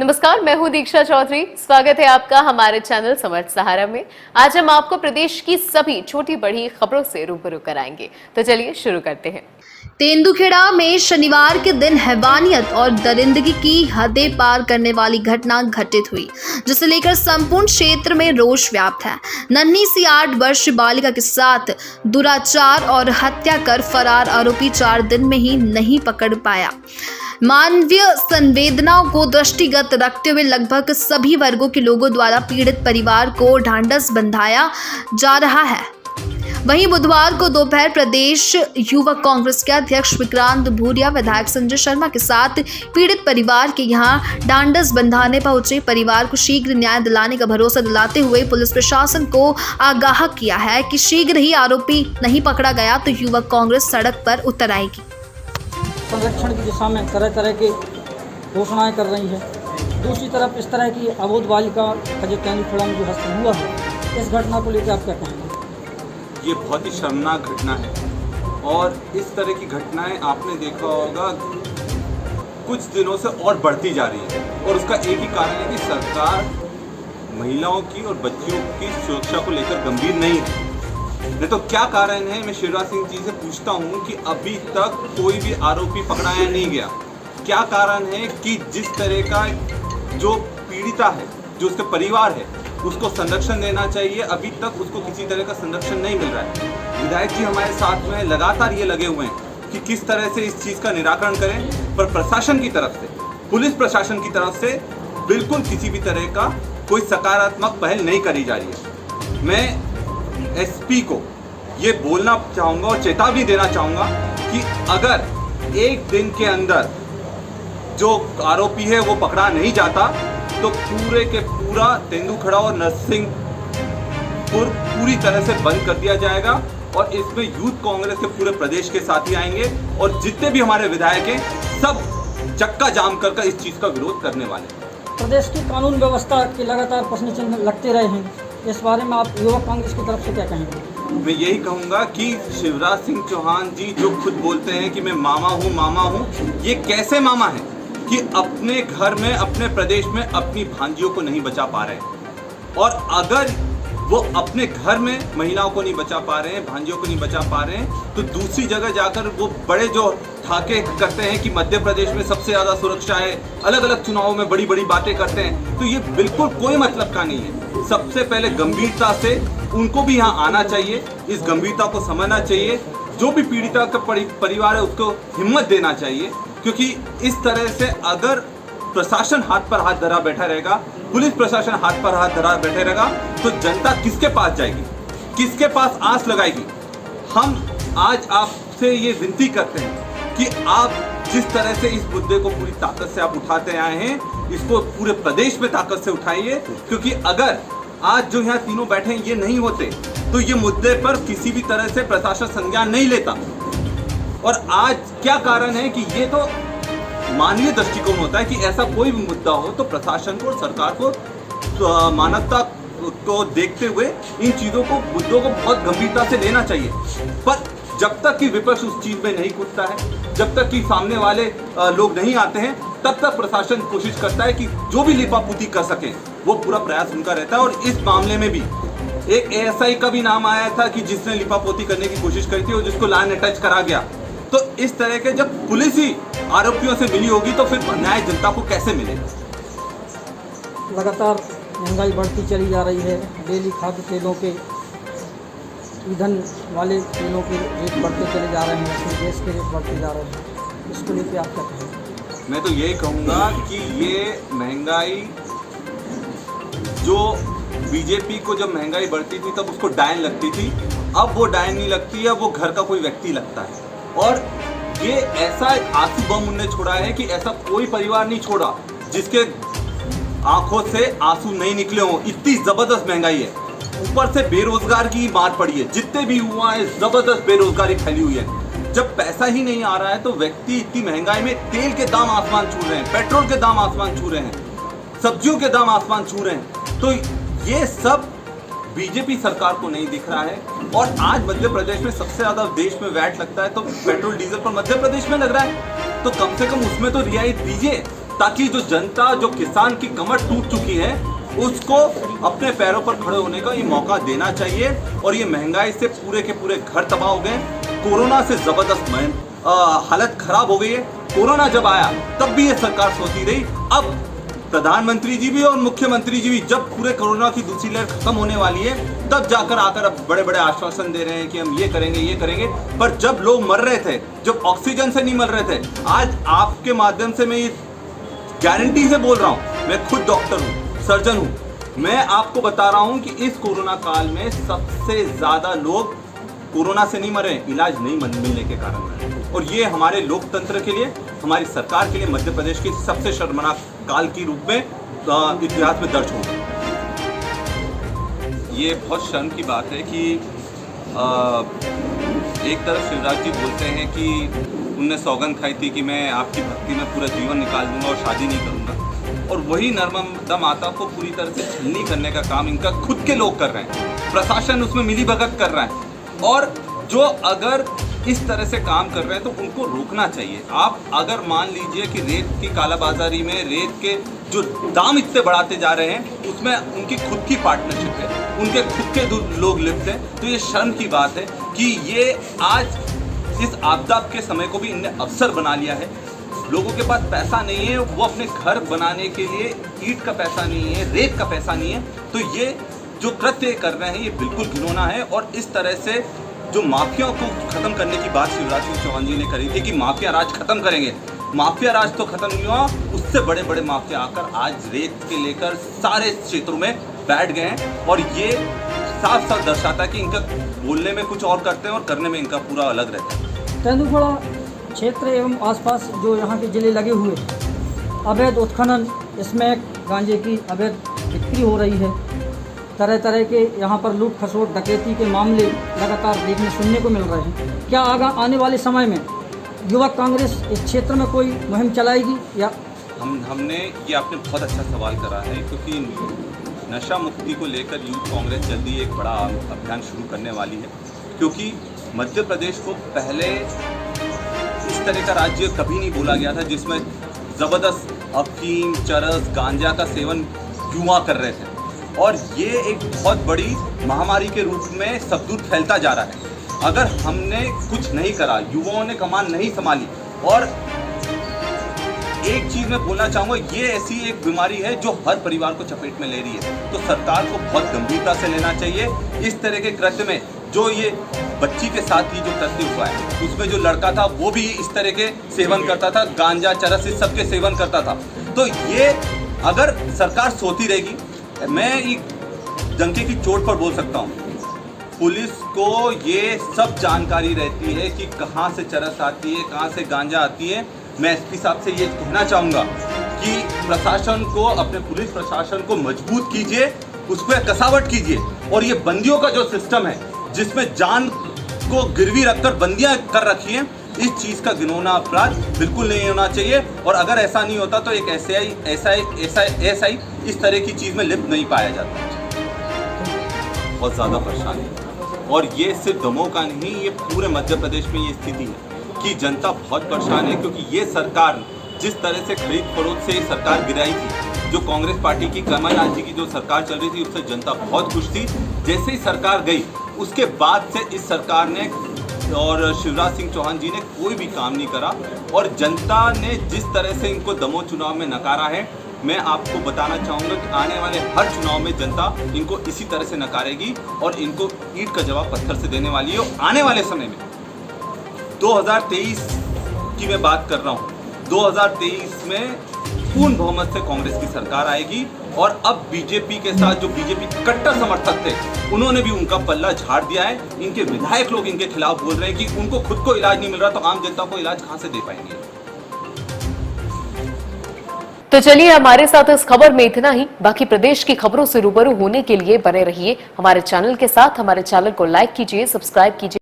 नमस्कार, मैं हूं दीक्षा चौधरी। स्वागत है आपका हमारे चैनल समर्थ सहारा में। आज हम आपको प्रदेश की सभी छोटी बड़ी खबरों से रूबरू कराएंगे, तो चलिए शुरू करते हैं। तेंदुखेड़ा में शनिवार के दिन हैवानियत और दरिंदगी की हदें पार करने वाली घटना घटित हुई, जिसे लेकर संपूर्ण क्षेत्र में रोष व्याप्त है। नन्ही सी 8 वर्षीय बालिका के साथ दुराचार और हत्या कर फरार आरोपी 4 दिन में ही नहीं पकड़ पाया। मानवीय संवेदनाओं को दृष्टिगत रखते हुए लगभग सभी वर्गों के लोगों द्वारा पीड़ित परिवार को ढांढस बंधाया जा रहा है। वहीं बुधवार को दोपहर प्रदेश युवक कांग्रेस के अध्यक्ष विक्रांत भूरिया विधायक संजय शर्मा के साथ पीड़ित परिवार के यहां ढांढस बंधाने पहुंचे। परिवार को शीघ्र न्याय दिलाने का भरोसा दिलाते हुए पुलिस प्रशासन को आगाह किया है कि शीघ्र ही आरोपी नहीं पकड़ा गया तो युवक कांग्रेस सड़क पर उतर आएगी। संरक्षण की दिशा में तरह तरह की घोषणाएं कर रही है। दूसरी तरफ इस तरह की अबोध बालिका का जो तेंदुखेड़ा में जो हत्या हुआ है, इस घटना को लेकर आप क्या कहेंगे? ये बहुत ही शर्मनाक घटना है और इस तरह की घटनाएं आपने देखा होगा कुछ दिनों से और बढ़ती जा रही है और उसका एक ही कारण है कि सरकार महिलाओं की और बच्चियों की सुरक्षा को लेकर गंभीर नहीं है। नहीं तो क्या कारण है? मैं शिवराज सिंह जी से पूछता हूं कि अभी तक कोई भी आरोपी पकड़ाया नहीं गया। क्या कारण है कि जिस तरह का जो पीड़िता है, जो उसका परिवार है, उसको संरक्षण देना चाहिए, अभी तक उसको किसी तरह का संरक्षण नहीं मिल रहा है। विधायक जी हमारे साथ में लगातार ये लगे हुए हैं कि किस तरह से इस चीज़ का निराकरण करें, पर प्रशासन की तरफ से, पुलिस प्रशासन की तरफ से बिल्कुल किसी भी तरह का कोई सकारात्मक पहल नहीं करी जा रही है। मैं एसपी को ये बोलना चाहूँगा और चेतावनी देना चाहूँगा कि अगर एक दिन के अंदर जो आरोपी है वो पकड़ा नहीं जाता तो पूरे के पूरा तेंदुखेड़ा और नरसिंहपुर पूरी तरह से बंद कर दिया जाएगा और इसमें यूथ कांग्रेस के पूरे प्रदेश के साथी आएंगे और जितने भी हमारे विधायक हैं सब चक्का जाम कर इस चीज़ का विरोध करने वाले हैं। प्रदेश की कानून व्यवस्था के लगातार प्रश्न चिन्ह लगते रहे हैं, इस बारे में आप युवक कांग्रेस की तरफ से क्या कहेंगे? मैं यही कहूँगा कि शिवराज सिंह चौहान जी जो खुद बोलते हैं कि मैं मामा हूँ, ये कैसे मामा है कि अपने घर में, अपने प्रदेश में अपनी भांजियों को नहीं बचा पा रहे हैं। और अगर वो अपने घर में महिलाओं को नहीं बचा पा रहे हैं, भांजियों को नहीं बचा पा रहे हैं, तो दूसरी जगह जाकर वो बड़े जो ठाके करते हैं कि मध्य प्रदेश में सबसे ज़्यादा सुरक्षा है, अलग अलग चुनावों में बड़ी बड़ी बातें करते हैं, तो ये बिल्कुल कोई मतलब का नहीं है। सबसे पहले गंभीरता से उनको भी यहाँ आना चाहिए, इस गंभीरता को समझना चाहिए। जो भी पीड़िता का परिवार है उसको हिम्मत देना चाहिए, क्योंकि इस तरह से अगर प्रशासन हाथ पर हाथ धरा बैठा रहेगा, पुलिस प्रशासन हाथ पर हाथ धरा बैठे रहेगा, तो जनता किसके पास जाएगी, किसके पास आस लगाएगी? हम आज आपसे ये विनती करते हैं कि आप जिस तरह से इस मुद्दे को पूरी ताकत से आप उठाते आए हैं, इसको पूरे प्रदेश में ताकत से उठाइए, क्योंकि अगर आज जो यहाँ तीनों बैठे हैं ये नहीं होते तो ये मुद्दे पर किसी भी तरह से प्रशासन संज्ञान नहीं लेता। और आज क्या कारण है कि ये तो मानवीय दृष्टिकोण होता है कि ऐसा कोई भी मुद्दा हो तो प्रशासन को और सरकार को मानवता को देखते हुए इन चीज़ों को, मुद्दों को बहुत गंभीरता से लेना चाहिए। पर जब तक कि विपक्ष उस चीज़ में नहीं कूदता है, जब तक कि सामने वाले लोग नहीं आते हैं, तब तक प्रशासन कोशिश करता है कि जो भी लिपापोती कर सकें वो पूरा प्रयास उनका रहता है। और इस मामले में भी एक एएसआई का भी नाम आया था कि जिसने लिपापोती करने की कोशिश करी थी और जिसको लाइन अटैच करा गया। तो इस तरह के जब पुलिस ही आरोपियों से मिली होगी तो फिर न्याय जनता को कैसे मिलेगा? लगातार महंगाई बढ़ती चली जा रही है, डेली खाद्य तेलों के, ईंधन वाले तेलों के रेट बढ़ते चले जा रहे हैं, गैस के रेट बढ़ते जा रहे हैं, इसको लेकर आप क्या कहेंगे? मैं तो यही कहूँगा कि ये महंगाई, जो बीजेपी को जब महंगाई बढ़ती थी तब उसको डायन लगती थी, अब वो डायन नहीं लगती है, वो घर का कोई व्यक्ति लगता है। और ये ऐसा आंसू बम उनने छोड़ा है कि ऐसा कोई परिवार नहीं छोड़ा जिसके आंखों से आंसू नहीं निकले हों। इतनी जबरदस्त महंगाई है, ऊपर से बेरोजगार की मार पड़ी है, जितने भी हुआ है जबरदस्त बेरोजगारी फैली हुई है। जब पैसा ही नहीं आ रहा है तो व्यक्ति इतनी महंगाई में तेल के दाम आसमान छू रहे हैं, पेट्रोल के दाम आसमान छू रहे हैं, सब्जियों के दाम आसमान छू रहे हैं, तो ये सब बीजेपी सरकार को नहीं दिख रहा है। और आज मध्य प्रदेश में सबसे ज़्यादा देश में वैट लगता है, तो पेट्रोल डीजल पर मध्य प्रदेश में लग रहा है, तो कम से कम उसमें तो रियायत दीजिए। ताकि जो जनता, जो किसान की कमर टूट चुकी है, उसको अपने पैरों पर खड़े होने का ये मौका देना चाहिए। और ये महंगाई से पूरे के पूरे घर तबाह हो गए, कोरोना से जबरदस्त हालत खराब हो गई है। कोरोना जब आया तब भी ये सरकार सोती रही। अब प्रधानमंत्री जी भी और मुख्यमंत्री जी भी जब पूरे कोरोना की दूसरी लहर खत्म होने वाली है, तब जाकर आकर अब बड़े बड़े आश्वासन दे रहे हैं कि हम ये करेंगे। पर जब लोग मर रहे थे, जब ऑक्सीजन से नहीं मर रहे थे, आज आपके माध्यम से मैं ये गारंटी से बोल रहा हूँ, मैं खुद डॉक्टर हूँ, सर्जन हूँ, मैं आपको बता रहा हूँ कि इस कोरोना काल में सबसे ज्यादा लोग कोरोना से नहीं मरे, इलाज नहीं मिलने के कारण मरे। और ये हमारे लोकतंत्र के लिए, हमारी सरकार के लिए मध्य प्रदेश के सबसे शर्मनाक काल के रूप में इतिहास में दर्ज होगा। ये बहुत शर्म की बात है कि एक तरफ शिवराज जी बोलते हैं कि उनने सौगंध खाई थी कि मैं आपकी भक्ति में पूरा जीवन निकाल दूंगा और शादी नहीं करूंगा, और वही नर्मदा माता को पूरी तरह से छलनी करने का काम इनका खुद के लोग कर रहे हैं। प्रशासन उसमें मिलीभगत कर रहा है, और जो अगर इस तरह से काम कर रहे हैं तो उनको रोकना चाहिए। आप अगर मान लीजिए कि रेत की कालाबाजारी में रेत के जो दाम इतने बढ़ाते जा रहे हैं, उसमें उनकी खुद की पार्टनरशिप है, उनके खुद के लोग लिप्त हैं, तो ये शर्म की बात है कि ये आज इस आपदा के समय को भी इनने अवसर बना लिया है। लोगों के पास पैसा नहीं है, वो अपने घर बनाने के लिए ईंट का पैसा नहीं है, रेत का पैसा नहीं है, तो ये जो कृत्य कर रहे हैं ये बिल्कुल घिनौना है। और इस तरह से जो माफिया को खत्म करने की बात शिवराज सिंह चौहान जी ने करी थी कि माफिया राज खत्म करेंगे, माफिया राज तो खत्म नहीं हुआ, उससे बड़े बड़े माफिया आकर आज रेत के लेकर सारे क्षेत्रों में बैठ गए हैं। और ये साफ साफ दर्शाता है कि इनका बोलने में कुछ और करते हैं और करने में इनका पूरा अलग रहता है। तेंदुपड़ा क्षेत्र एवं आसपास जो यहाँ के जिले लगे हुए हैं, अवैध उत्खनन, इसमें गांजे की अवैध बिक्री हो रही है, तरह तरह के यहाँ पर लूट खसोट डकैती के मामले लगातार देखने सुनने को मिल रहे हैं। क्या आने वाले समय में युवक कांग्रेस इस क्षेत्र में कोई मुहिम चलाएगी? या हमने ये आपने बहुत अच्छा सवाल करा है, क्योंकि नशा मुक्ति को लेकर यूथ कांग्रेस जल्दी एक बड़ा अभियान शुरू करने वाली है। क्योंकि मध्य प्रदेश को पहले इस तरह का राज्य कभी नहीं बोला गया था जिसमें ज़बरदस्त अफीम, चरस, गांजा का सेवन युवा कर रहे थे, और ये एक बहुत बड़ी महामारी के रूप में सबदूत फैलता जा रहा है। अगर हमने कुछ नहीं करा, युवाओं ने कमान नहीं संभाली, और एक चीज़ मैं बोलना चाहूँगा, ये ऐसी एक बीमारी है जो हर परिवार को चपेट में ले रही है, तो सरकार को बहुत गंभीरता से लेना चाहिए। इस तरह के कृत्य में जो ये बच्ची के साथ ही जो कृत्य हुआ है, उसमें जो लड़का था वो भी इस तरह के सेवन करता था, गांजा, चरस, इस सब के सेवन करता था। तो ये अगर सरकार सोती रहेगी, मैं एक डंके की चोट पर बोल सकता हूँ, पुलिस को ये सब जानकारी रहती है कि कहाँ से चरस आती है, कहाँ से गांजा आती है। मैं एसपी साहब से ये कहना चाहूँगा कि प्रशासन को, अपने पुलिस प्रशासन को मजबूत कीजिए, उस पर कसावट कीजिए, और ये बंदियों का जो सिस्टम है जिसमें जान को गिरवी रखकर बंदियां कर रखी हैं, इस चीज़ का घिनौना अपराध बिल्कुल नहीं होना चाहिए। और अगर ऐसा नहीं होता तो एक एसआई इस तरह की चीज़ में लिप्त नहीं पाया जाता। बहुत ज़्यादा परेशानी है, और ये सिर्फ दमोह का नहीं, ये पूरे मध्य प्रदेश में ये स्थिति है कि जनता बहुत परेशान है। क्योंकि ये सरकार जिस तरह से खरीद फरोख्त से सरकार गिराई थी, जो कांग्रेस पार्टी की, कमलनाथ जी की जो सरकार चल रही थी, उससे जनता बहुत खुश थी। जैसे ही सरकार गई, उसके बाद से इस सरकार ने और शिवराज सिंह चौहान जी ने कोई भी काम नहीं करा, और जनता ने जिस तरह से इनको दमोह चुनाव में नकारा है, मैं आपको बताना चाहूँगा कि आने वाले हर चुनाव में जनता इनको इसी तरह से नकारेगी और इनको ईंट का जवाब पत्थर से देने वाली है। आने वाले समय में 2023 की मैं बात कर रहा हूँ, 2023 में पूर्ण बहुमत से कांग्रेस की सरकार आएगी, और अब बीजेपी के साथ जो बीजेपी कट्टर समर्थक थे, उन्होंने भी उनका पल्ला झाड़ दिया है। इनके विधायक लोग इनके खिलाफ बोल रहे हैं कि उनको खुद को इलाज नहीं मिल रहा, तो आम जनता को इलाज कहां से दे पाएंगे। तो चलिए, हमारे साथ इस खबर में इतना ही। बाकी प्रदेश की खबरों से रूबरू होने के लिए बने रहिए हमारे चैनल के साथ। हमारे चैनल को लाइक कीजिए, सब्सक्राइब कीजिए।